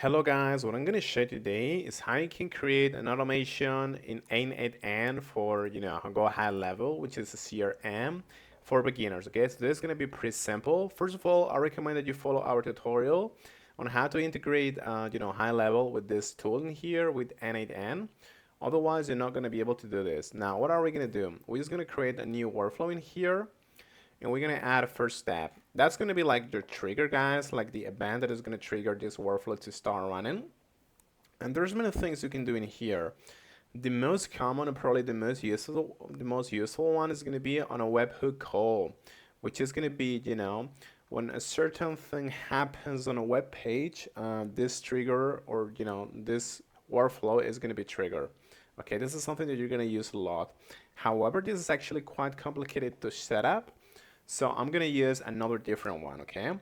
Hello guys, what I'm going to show you today is how you can create an automation in n8n for, go high level, which is a CRM for beginners. Okay, so this is going to be pretty simple. First of all, I recommend that you follow our tutorial on how to integrate, high level with this tool in here with n8n. Otherwise, you're not going to be able to do this. Now, what are we going to do? We're just going to create a new workflow in here, and we're going to add a first step. That's going to be like your trigger, guys, like the event that is going to trigger this workflow to start running. And there's many things you can do in here. The most common and probably the most useful one is going to be on a webhook call, which is going to be, when a certain thing happens on a web page, this trigger or, this workflow is going to be triggered. Okay, this is something that you're going to use a lot. However, this is actually quite complicated to set up. So I'm going to use another different one, okay?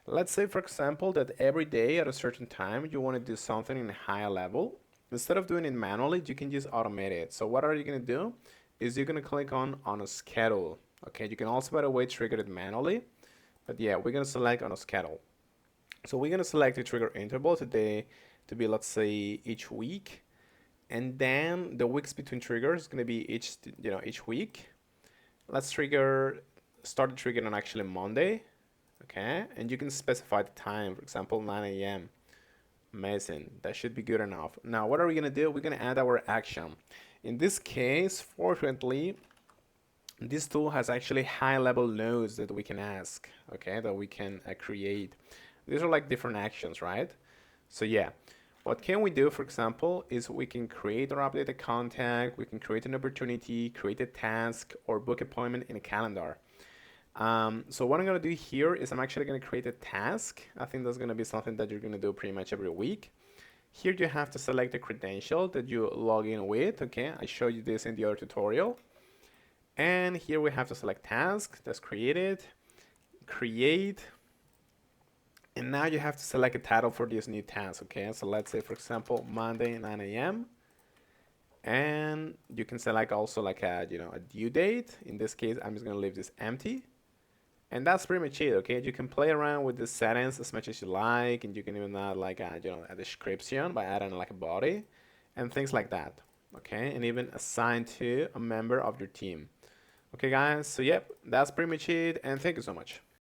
Let's say, for example, that every day at a certain time, you want to do something in a higher level. Instead of doing it manually, you can just automate it. So what are you going to do is you're going to click on a schedule, okay? You can also, by the way, trigger it manually. But yeah, we're going to select on a schedule. So we're going to select the trigger interval today to be, let's say, each week. And then the weeks between triggers is going to be each week. Let's start the trigger on actually Monday, okay? And you can specify the time, for example, 9 a.m. Amazing, that should be good enough. Now, what are we gonna do? We're gonna add our action. In this case, fortunately, this tool has actually high-level nodes that we can ask, okay, that we can create. These are like different actions, right? So yeah, what can we do, for example, is we can create or update a contact, we can create an opportunity, create a task, or book appointment in a calendar. So what I'm going to do here is I'm actually going to create a task. I think that's going to be something that you're going to do pretty much every week. Here you have to select the credential that you log in with. Okay, I showed you this in the other tutorial. And here we have to select task that's created, create, and now you have to select a title for this new task. Okay, so let's say, for example, Monday 9 a.m. And you can select also like a due date. In this case, I'm just going to leave this empty. And that's pretty much it, okay? You can play around with the settings as much as you like, and you can even add like a description by adding like a body and things like that, okay? And even assign to a member of your team. Okay, guys, so yep, that's pretty much it, and thank you so much.